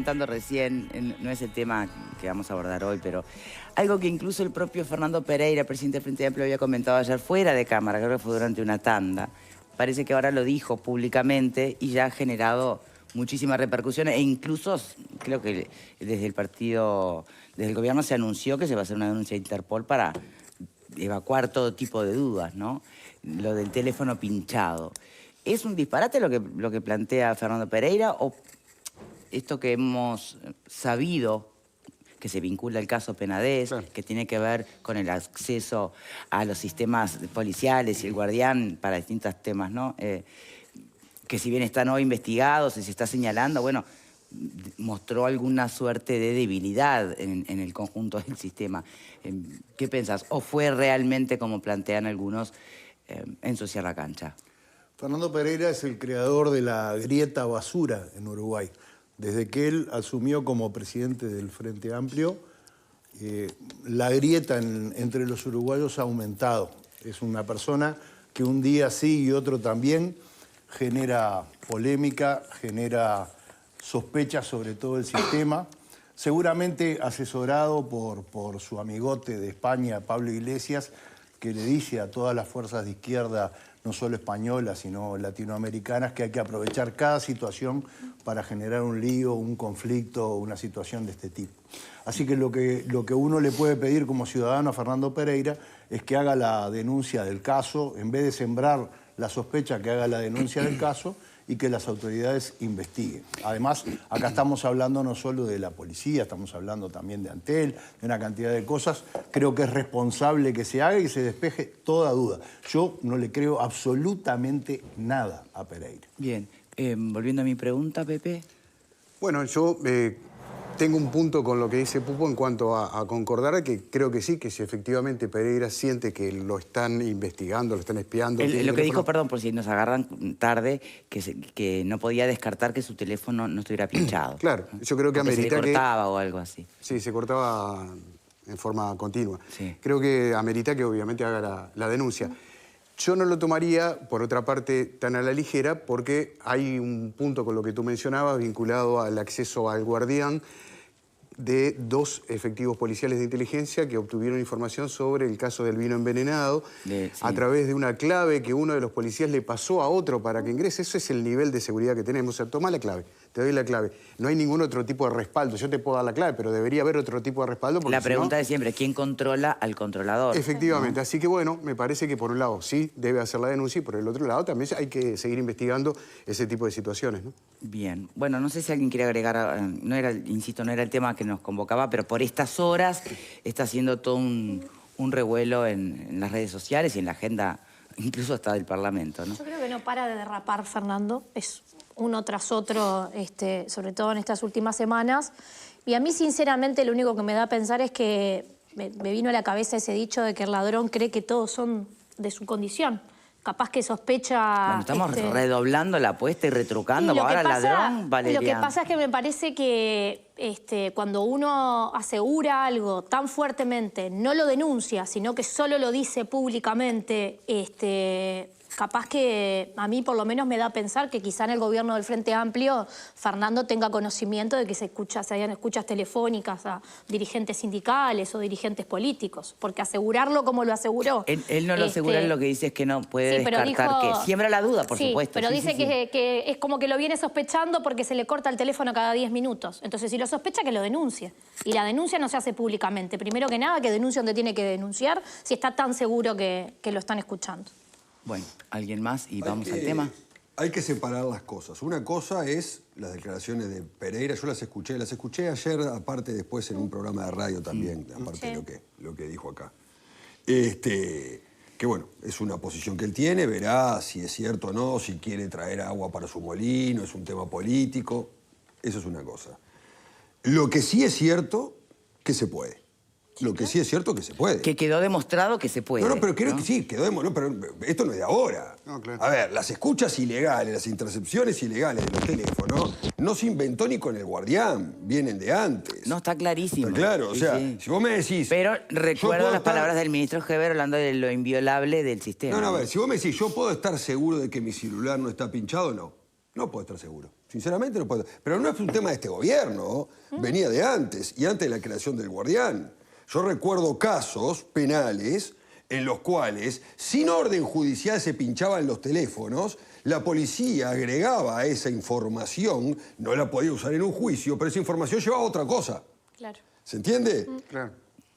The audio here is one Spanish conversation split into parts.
comentando recién, no es el tema que vamos a abordar hoy, pero algo que incluso el propio Fernando Pereira, presidente del Frente Amplio, había comentado ayer fuera de cámara, creo que fue durante una tanda. Parece que ahora lo dijo públicamente y ya ha generado muchísimas repercusiones e incluso creo que desde el partido, desde el gobierno se anunció que se va a hacer una denuncia a Interpol para evacuar todo tipo de dudas, ¿no? Lo del teléfono pinchado. ¿Es un disparate lo que plantea Fernando Pereira o esto que hemos sabido que se vincula al caso Penades, sí, que tiene que ver con el acceso a los sistemas policiales y el guardián para distintos temas, ¿no? Que si bien están hoy investigados y se está señalando, bueno, mostró alguna suerte de debilidad en el conjunto del sistema. ¿Qué pensás? ¿O fue realmente, como plantean algunos, ensuciar la cancha? Fernando Pereira es el creador de la grieta basura en Uruguay. Desde que él asumió como presidente del Frente Amplio, la grieta entre los uruguayos ha aumentado. Es una persona que un día sí y otro también genera polémica, genera sospechas sobre todo el sistema, seguramente asesorado por su amigote de España, Pablo Iglesias, que le dice a todas las fuerzas de izquierda, no solo españolas, sino latinoamericanas, que hay que aprovechar cada situación para generar un lío, un conflicto, una situación de este tipo. Así que lo que uno le puede pedir como ciudadano a Fernando Pereira es que haga la denuncia del caso, en vez de sembrar la sospecha, que haga la denuncia del caso y que las autoridades investiguen. Además, acá estamos hablando no solo de la policía, estamos hablando también de Antel, de una cantidad de cosas. Creo que es responsable que se haga y se despeje toda duda. Yo no le creo absolutamente nada a Pereira. Bien, volviendo a mi pregunta, Pepe. Bueno, yo tengo un punto con lo que dice Pupo en cuanto a concordar, que creo que sí, que si efectivamente Pereira siente que lo están investigando, lo están espiando... Lo que dijo, perdón, por si nos agarran tarde, que no podía descartar que su teléfono no estuviera pinchado. Claro, yo creo que amerita que... se cortaba o algo así. Sí, se cortaba en forma continua. Sí. Creo que amerita que obviamente haga la denuncia. Yo no lo tomaría, por otra parte, tan a la ligera, porque hay un punto con lo que tú mencionabas vinculado al acceso al guardián de 2 efectivos policiales de inteligencia que obtuvieron información sobre el caso del vino envenenado a través de una clave que uno de los policías le pasó a otro para que ingrese. Eso es el nivel de seguridad que tenemos. O sea, toma la clave, te doy la clave. No hay ningún otro tipo de respaldo. Yo te puedo dar la clave, pero debería haber otro tipo de respaldo. La pregunta de siempre, ¿quién controla al controlador? Efectivamente. Así que, bueno, me parece que por un lado sí debe hacer la denuncia y por el otro lado también hay que seguir investigando ese tipo de situaciones, ¿no? Bien. Bueno, no sé si alguien quiere agregar, insisto, no era el tema que nos convocaba, pero por estas horas está haciendo todo un revuelo en las redes sociales y en la agenda, incluso hasta del Parlamento, ¿no? Yo creo que no para de derrapar, Fernando. Es uno tras otro, sobre todo en estas últimas semanas. Y a mí, sinceramente, lo único que me da a pensar es que me vino a la cabeza ese dicho de que el ladrón cree que todos son de su condición. Capaz que sospecha... Bueno, estamos redoblando la apuesta y retrucando. Ahora ladrón, Valeria. Lo que pasa es que me parece que cuando uno asegura algo tan fuertemente, no lo denuncia, sino que solo lo dice públicamente, capaz que a mí por lo menos me da a pensar que quizá en el gobierno del Frente Amplio Fernando tenga conocimiento de que se hayan escuchas telefónicas a dirigentes sindicales o dirigentes políticos, porque asegurarlo como lo aseguró... Él no lo asegura, él lo que dice es que no puede descartar que siembra la duda, por supuesto. Pero dice que es como que lo viene sospechando porque se le corta el teléfono cada 10 minutos. Entonces, si lo sospecha, que lo denuncie. Y la denuncia no se hace públicamente. Primero que nada, que denuncie donde tiene que denunciar si está tan seguro que lo están escuchando. Bueno, ¿alguien más? Y vamos al tema. Hay que separar las cosas. Una cosa es las declaraciones de Pereira. Yo las escuché ayer, aparte después en un programa de radio también, aparte de lo que dijo acá. Que bueno, es una posición que él tiene, verá si es cierto o no, si quiere traer agua para su molino, es un tema político. Eso es una cosa. Lo que sí es cierto, que se puede. Lo que sí es cierto que se puede. Que quedó demostrado que se puede. No, pero creo que sí, quedó demostrado. Pero esto no es de ahora. No, claro. A ver, las escuchas ilegales, las intercepciones ilegales de los teléfonos, no se inventó ni con el guardián, vienen de antes. No, está clarísimo. Está claro, o sea, si vos me decís... Pero recuerdo las palabras del ministro Heber hablando de lo inviolable del sistema. No, a ver, si vos me decís, yo puedo estar seguro de que mi celular no está pinchado, no puedo estar seguro. Sinceramente no puedo. Pero no es un tema de este gobierno, venía de antes, y antes de la creación del Guardián. Yo recuerdo casos penales en los cuales, sin orden judicial, se pinchaban los teléfonos, la policía agregaba a esa información, no la podía usar en un juicio, pero esa información llevaba a otra cosa. Claro. ¿Se entiende? Claro.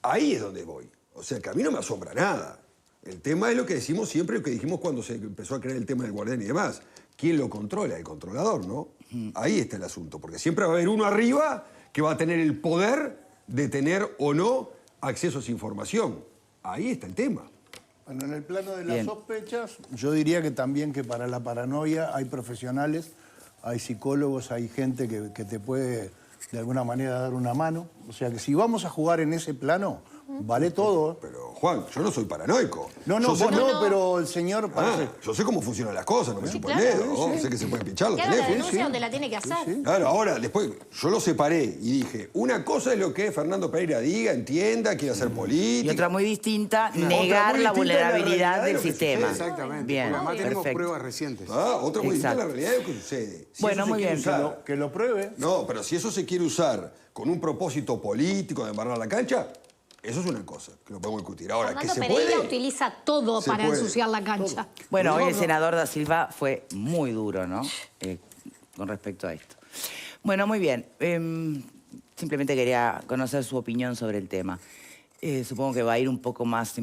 Ahí es donde voy. O sea, que a mí no me asombra nada. El tema es lo que decimos siempre, lo que dijimos cuando se empezó a crear el tema del Guardián y demás. ¿Quién lo controla? El controlador, ¿no? Ahí está el asunto, porque siempre va a haber uno arriba que va a tener el poder de tener o no acceso a esa información. Ahí está el tema. Bueno, en el plano de las Bien. sospechas, yo diría que también que para la paranoia hay profesionales, hay psicólogos, hay gente que te puede de alguna manera dar una mano. O sea que si vamos a jugar en ese plano, vale todo. Pero, Juan, yo no soy paranoico. No, Yo sé vos que- no, pero el señor parece... yo sé cómo funcionan las cosas, no me supo el claro. dedo. ¿no? Sé que se pueden pinchar los Que haga la teléfonos. denuncia donde la tiene que hacer. Claro, ahora, después, yo lo separé y dije, una cosa es lo que Fernando Pereira diga, entienda, quiere hacer política. Y otra muy distinta, Otra negar muy la distinta es la vulnerabilidad realidad de del lo que sistema. sucede. Exactamente. Bien, Porque además tenemos perfecto. pruebas recientes. Otra muy distinta es la Exacto. realidad de lo que sucede. Si Bueno, eso se muy quiere bien, usar- Que lo pruebe. No, pero si eso se quiere usar con un propósito político de embarrar la cancha, eso es una cosa que lo podemos discutir. Ahora, Fernando que se Pereira puede... utiliza todo Se para puede. ensuciar la cancha. Bueno, hoy el No. senador Da Silva fue muy duro, ¿no? Con respecto a esto. Bueno, muy bien. Simplemente quería conocer su opinión sobre el tema. Supongo que va a ir un poco más...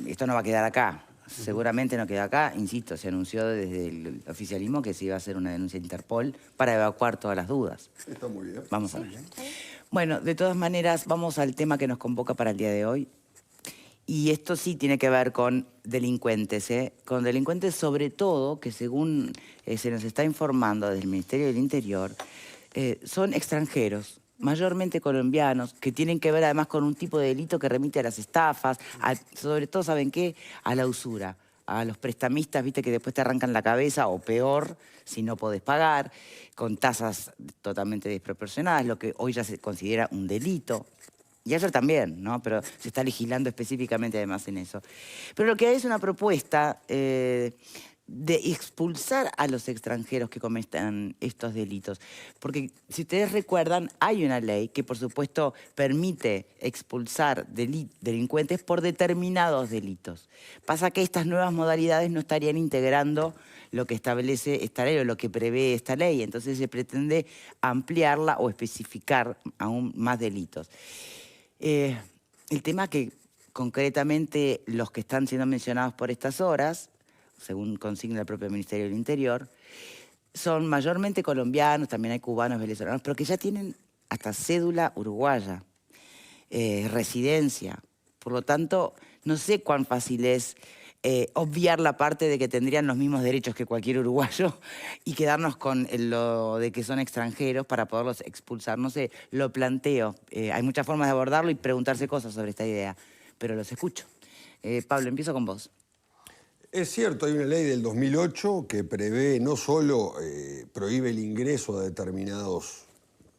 Esto no va a quedar acá. Seguramente no queda acá. Insisto, se anunció desde el oficialismo que se iba a hacer una denuncia a Interpol para evacuar todas las dudas. Está muy bien. Vamos a ver. Bueno, de todas maneras, vamos al tema que nos convoca para el día de hoy. Y esto sí tiene que ver con delincuentes, ¿eh? Con delincuentes sobre todo que según se nos está informando desde el Ministerio del Interior, son extranjeros, mayormente colombianos, que tienen que ver además con un tipo de delito que remite a las estafas, sobre todo, ¿saben qué? A la usura, a los prestamistas, viste, que después te arrancan la cabeza, o peor, si no podés pagar, con tasas totalmente desproporcionadas, lo que hoy ya se considera un delito. Y ayer también, ¿no? Pero se está legislando específicamente además en eso. Pero lo que hay es una propuesta de expulsar a los extranjeros que cometan estos delitos. Porque si ustedes recuerdan, hay una ley que por supuesto permite expulsar delincuentes por determinados delitos. Pasa que estas nuevas modalidades no estarían integrando lo que establece esta ley o lo que prevé esta ley. Entonces se pretende ampliarla o especificar aún más delitos. El tema que concretamente los que están siendo mencionados por estas horas, según consigna el propio Ministerio del Interior, son mayormente colombianos, también hay cubanos, venezolanos, pero que ya tienen hasta cédula uruguaya, residencia. Por lo tanto, no sé cuán fácil es obviar la parte de que tendrían los mismos derechos que cualquier uruguayo y quedarnos con lo de que son extranjeros para poderlos expulsar. No sé, lo planteo. Hay muchas formas de abordarlo y preguntarse cosas sobre esta idea, pero los escucho. Pablo, empiezo con vos. Es cierto, hay una ley del 2008 que prevé no solo prohíbe el ingreso de determinados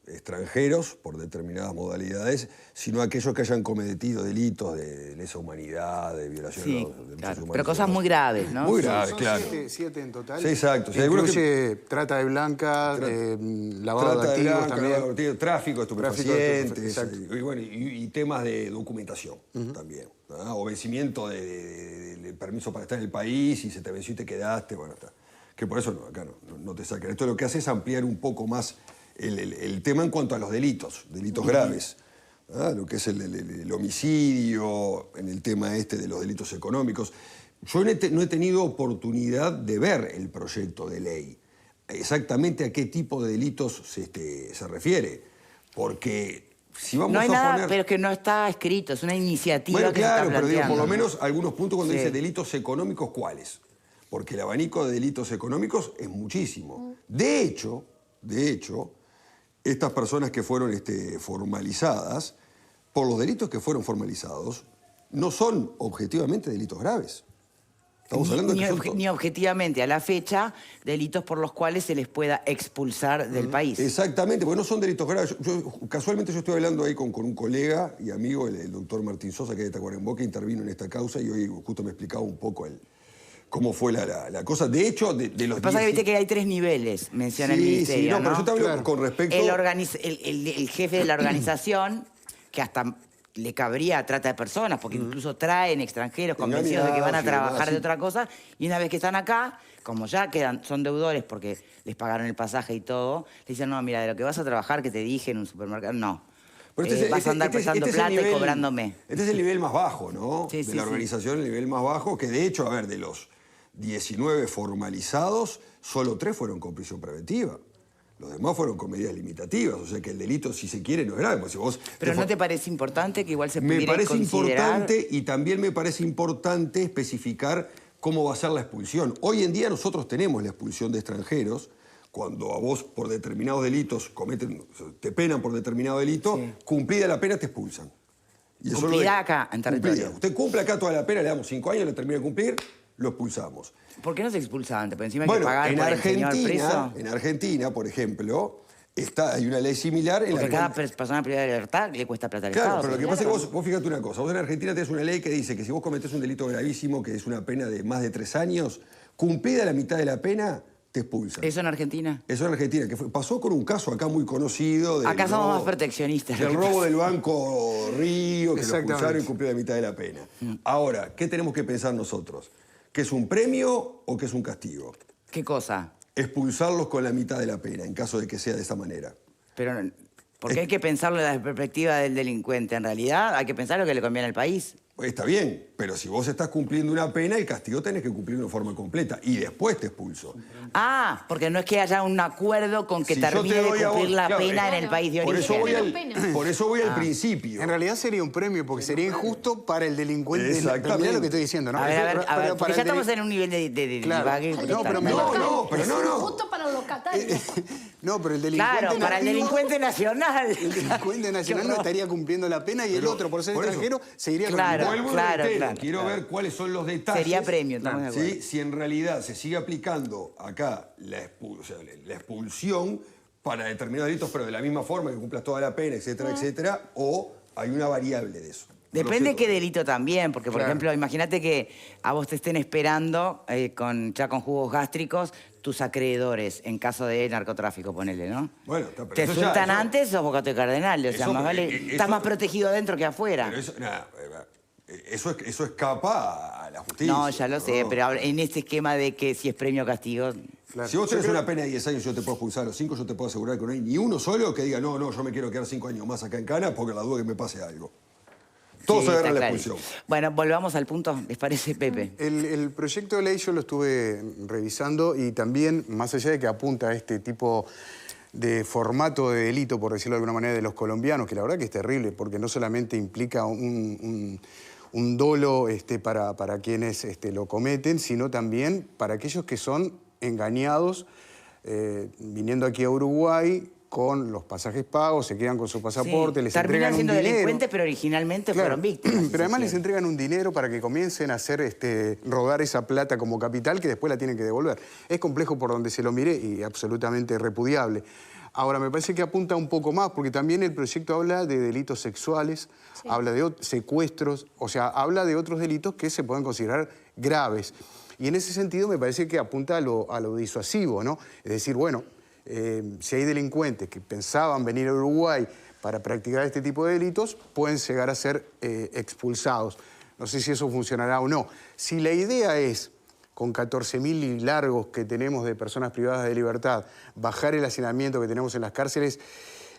extranjeros por determinadas modalidades, sino aquellos que hayan cometido delitos de lesa humanidad, de violación Sí, de los derechos claro. humanos. Pero cosas muy graves, ¿no? Muy graves, Son claro. siete en total. Sí, exacto. O sea, algunos Incluye trata de blancas, lavado Trata de activos blanca, también. lavado de activos, tráfico de estupefacientes, Exacto. y, bueno, y temas de documentación también. ¿No? O vencimiento de permiso para estar en el país y se te venció y te quedaste, bueno, está. Que por eso acá no te sacan. Esto lo que hace es ampliar un poco más el tema en cuanto a los delitos graves. Lo que es el homicidio, en el tema de los delitos económicos. Yo no he tenido oportunidad de ver el proyecto de ley. Exactamente a qué tipo de delitos se refiere. Porque si vamos No hay a nada, poner... pero que no está escrito, es una iniciativa Bueno, que claro, se está pero digo, por planteando. lo menos algunos puntos cuando Sí. dice delitos económicos, ¿cuáles? Porque el abanico de delitos económicos es muchísimo. De hecho, estas personas que fueron formalizadas, por los delitos que fueron formalizados, no son objetivamente delitos graves. Estamos hablando de que son Ni objetivamente a la fecha, delitos por los cuales se les pueda expulsar del país. Exactamente, porque no son delitos graves. Casualmente yo estoy hablando ahí con un colega y amigo, el doctor Martín Sosa, que es de Tacuarembó, que intervino en esta causa y hoy justo me explicaba un poco cómo fue la cosa. De hecho, de los... Lo que pasa es que viste que hay 3 niveles, menciona el ministerio, Sí, no, ¿no? pero yo te hablo con respecto... El jefe de la organización, que hasta le cabría trata de personas, porque incluso traen extranjeros convencidos de que van a trabajar de otra cosa, y una vez que están acá, como ya son deudores porque les pagaron el pasaje y todo, le dicen, no, mira, de lo que vas a trabajar, que te dije en un supermercado, no. Pero Vas a andar prestando plata y cobrándome. Este es el nivel más bajo, ¿no? Sí, de la organización, el nivel más bajo, que de hecho, a ver, de los 19 formalizados, solo 3 fueron con prisión preventiva. Los demás fueron con medidas limitativas, o sea que el delito, si se quiere, no es grave. Pues si vos ¿Pero no te parece importante que igual se pudiera Me parece considerar? importante, y también me parece importante especificar cómo va a ser la expulsión. Hoy en día nosotros tenemos la expulsión de extranjeros. Cuando a vos por determinados delitos te penan por determinado delito, cumplida la pena te expulsan. Y eso Cumplida acá, en territorio. Cumplida. Usted cumple acá toda la pena, le damos 5 años, le termina de cumplir, lo expulsamos. ¿Por qué no se expulsa antes? Porque encima hay Bueno, que pagar por el señor preso. en Argentina, por ejemplo, hay una ley similar. Porque cada persona privada de libertad le cuesta plata al Claro, Estado. pero lo que pasa es que vos fíjate una cosa. Vos en Argentina tenés una ley que dice que si vos cometés un delito gravísimo, que es una pena de más de 3 años, cumplida la mitad de la pena, te expulsan. ¿Eso en Argentina? Eso en Argentina, que pasó con un caso acá muy conocido. Acá somos más proteccionistas. Del robo del Banco Río, que lo expulsaron y cumplió la mitad de la pena. Ahora, ¿qué tenemos que pensar nosotros? ¿Que es un premio o que es un castigo? ¿Qué cosa? Expulsarlos con la mitad de la pena, en caso de que sea de esa manera. Pero, porque hay que pensarlo desde la perspectiva del delincuente. En realidad, hay que pensar lo que le conviene al país. Está bien, pero si vos estás cumpliendo una pena, el castigo tenés que cumplirlo de forma completa y después te expulso. Ah, porque no es que haya un acuerdo con que Si yo termine te de doy a cumplir vos- la claro, pena en el país de Por origen. eso voy al principio. En realidad sería un premio, porque sería injusto para el delincuente. Exactamente. Mirá lo que estoy diciendo, ¿no? A ver, Pero porque para ya el estamos en un nivel de Claro. divague No, total. pero No. Justo para los locatarios. No, pero el delincuente Claro, para el nativo, delincuente nacional. el delincuente nacional no estaría cumpliendo la pena y el otro, por ser por eso. extranjero, seguiría Claro. con la Vuelvo y claro, reitero, claro, quiero claro. ver cuáles son los detalles. Sería premio, estamos de acuerdo. ¿Sí? Si en realidad se sigue aplicando acá la expulsión para determinados delitos, pero de la misma forma que cumplas toda la pena, etcétera, etcétera, o hay una variable de eso. Depende No sé qué delito también, porque, por ejemplo, imagínate que a vos te estén esperando ya con jugos gástricos tus acreedores en caso de narcotráfico, ponele, ¿no? Bueno, está, pero ¿Te eso sueltan ya, eso- antes o sos bocato de cardenal? O sea, eso- más vale, eso- estás más protegido adentro que afuera. Pero eso escapa a la justicia. No, ya lo sé, ¿no? pero en este esquema de que si es premio o castigo... Si vos tenés una pena de 10 años, yo te puedo expulsar a los 5, yo te puedo asegurar que no hay ni uno solo que diga, no, yo me quiero quedar 5 años más acá en Cana porque la duda que me pase algo. Todos Sí, agarran está la clarísimo. expulsión. Bueno, volvamos al punto, ¿les parece, Pepe? El proyecto de ley yo lo estuve revisando y también, más allá de que apunta a este tipo de formato de delito, por decirlo de alguna manera, de los colombianos, que la verdad que es terrible, porque no solamente implica un dolo para quienes lo cometen, sino también para aquellos que son engañados viniendo aquí a Uruguay con los pasajes pagos, se quedan con su pasaporte, Sí, les terminan entregan un siendo dinero. delincuentes, pero originalmente Claro, fueron víctimas. pero además les entregan un dinero para que comiencen a hacer rodar esa plata como capital que después la tienen que devolver. Es complejo por donde se lo mire y absolutamente repudiable. Ahora, me parece que apunta un poco más, porque también el proyecto habla de delitos sexuales, habla de secuestros, o sea, habla de otros delitos que se pueden considerar graves. Y en ese sentido me parece que apunta a lo disuasivo, ¿no? Es decir, bueno, si hay delincuentes que pensaban venir a Uruguay para practicar este tipo de delitos, pueden llegar a ser expulsados. No sé si eso funcionará o no. Si la idea es, con 14.000 y largos que tenemos de personas privadas de libertad, bajar el hacinamiento que tenemos en las cárceles,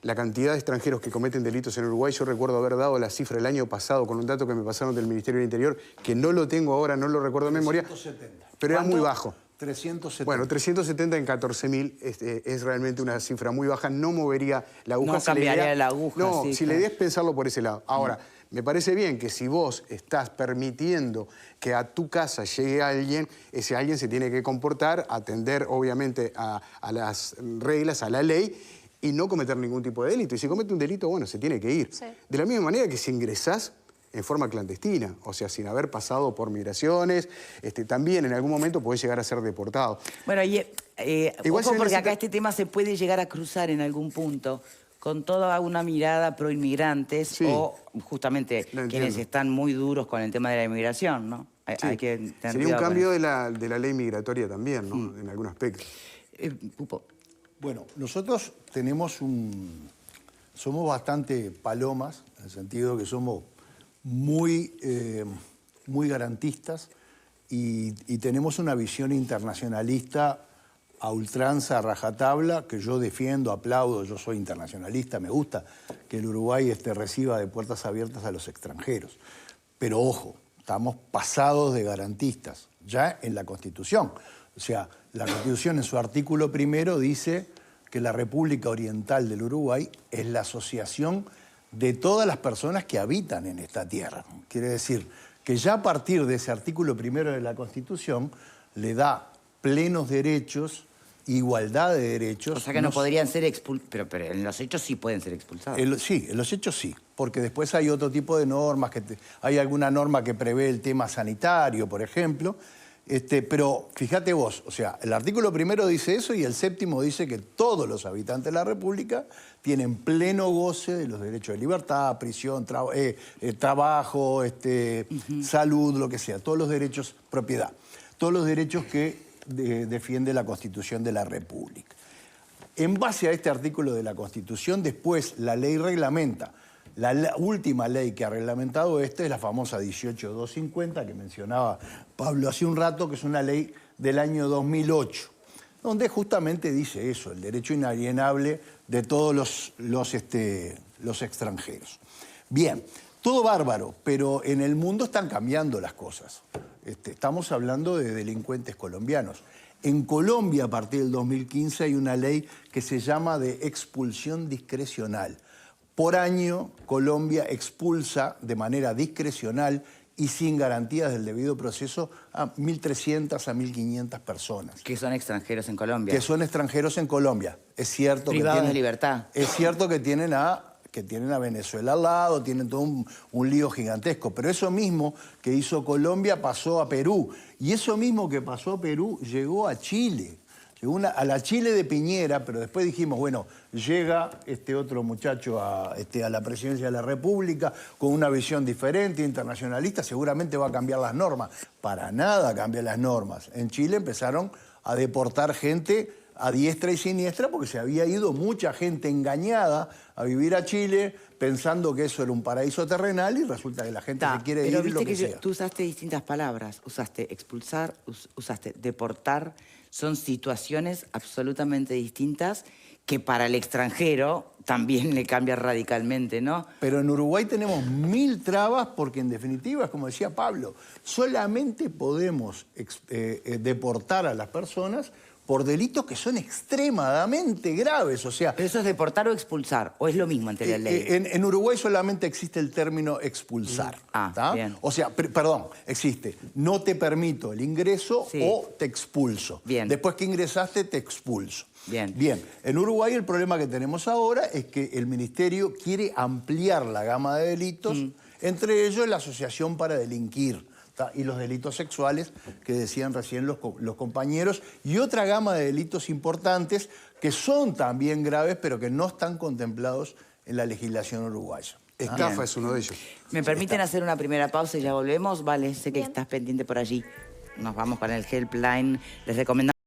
la cantidad de extranjeros que cometen delitos en Uruguay, yo recuerdo haber dado la cifra el año pasado con un dato que me pasaron del Ministerio del Interior, que no lo tengo ahora, no lo recuerdo de memoria, 370. pero era ¿Cuánto? muy bajo. 370. Bueno, 370 en 14.000 es realmente una cifra muy baja, no movería la aguja. No si la cambiaría idea- la aguja, No, sí, si la claro. idea es pensarlo por ese lado. Ahora, me parece bien que si vos estás permitiendo que a tu casa llegue alguien, ese alguien se tiene que comportar, atender obviamente a las reglas, a la ley, y no cometer ningún tipo de delito. Y si comete un delito, bueno, se tiene que ir. Sí. De la misma manera que si ingresás en forma clandestina, o sea, sin haber pasado por migraciones, también en algún momento podés llegar a ser deportado. Bueno, y Igual ojo se porque necesita- acá este tema se puede llegar a cruzar en algún punto con toda una mirada pro-inmigrantes Sí. o justamente Lo quienes entiendo. están muy duros con el tema de la inmigración, ¿no? Hay que tener Sería un cuidado con cambio eso. de la ley migratoria también, ¿no? En algún aspecto. Pupo, Bueno, nosotros somos bastante palomas, en el sentido que somos muy garantistas y tenemos una visión internacionalista a ultranza, a rajatabla, que yo defiendo, aplaudo. Yo soy internacionalista, me gusta que el Uruguay reciba de puertas abiertas a los extranjeros. Pero ojo, estamos pasados de garantistas, ya en la Constitución. O sea, la Constitución en su artículo 1 dice que la República Oriental del Uruguay es la asociación de todas las personas que habitan en esta tierra. Quiere decir que ya a partir de ese artículo 1 de la Constitución le da plenos derechos, igualdad de derechos. o sea que no podrían ser expulsados, pero en los hechos sí pueden ser expulsados. Sí, en los hechos sí, porque después hay otro tipo de normas, hay alguna norma que prevé el tema sanitario, por ejemplo, pero fíjate vos, o sea, el artículo 1 dice eso y el 7º dice que todos los habitantes de la República tienen pleno goce de los derechos de libertad, prisión, trabajo, salud, lo que sea, todos los derechos, propiedad, todos los derechos que defiende la Constitución de la República. En base a este artículo de la Constitución, después la ley reglamenta. La última ley que ha reglamentado es la famosa 18250 que mencionaba Pablo hace un rato, que es una ley del año 2008, donde justamente dice eso, el derecho inalienable de todos los extranjeros. Bien, todo bárbaro, pero en el mundo están cambiando las cosas. Estamos hablando de delincuentes colombianos. En Colombia, a partir del 2015, hay una ley que se llama de expulsión discrecional. Por año, Colombia expulsa de manera discrecional y sin garantías del debido proceso a 1.300 a 1.500 personas. Que son extranjeros en Colombia. Que son extranjeros en Colombia. Es cierto Privados de libertad. Es cierto que tienen a Venezuela al lado, tienen todo un lío gigantesco. Pero eso mismo que hizo Colombia pasó a Perú. Y eso mismo que pasó a Perú llegó a Chile. Llegó a la Chile de Piñera, pero después dijimos, bueno, llega este otro muchacho a la presidencia de la República con una visión diferente, internacionalista, seguramente va a cambiar las normas. Para nada cambia las normas. En Chile empezaron a deportar gente a diestra y siniestra porque se había ido mucha gente engañada a vivir a Chile pensando que eso era un paraíso terrenal y resulta que la gente se quiere ir pero lo que sea. Tú usaste distintas palabras. Usaste expulsar, usaste deportar. Son situaciones absolutamente distintas que para el extranjero también le cambia radicalmente, ¿no? Pero en Uruguay tenemos 1000 trabas porque, en definitiva, como decía Pablo, solamente podemos deportar a las personas por delitos que son extremadamente graves. O sea, ¿Pero eso es deportar o expulsar? ¿O es lo mismo ante la ley? en Uruguay solamente existe el término expulsar. ¿tá? Bien. O sea, perdón, existe no te permito el ingreso Sí. o te expulso. Bien. Después que ingresaste, te expulso. Bien. Bien, en Uruguay el problema que tenemos ahora es que el Ministerio quiere ampliar la gama de delitos, entre ellos la asociación para delinquir. Y los delitos sexuales que decían recién los compañeros, y otra gama de delitos importantes que son también graves, pero que no están contemplados en la legislación uruguaya. Estafa es uno de ellos. ¿Me permiten hacer una primera pausa y ya volvemos? Vale, sé que Bien. estás pendiente por allí. Nos vamos con el helpline. Les recomendamos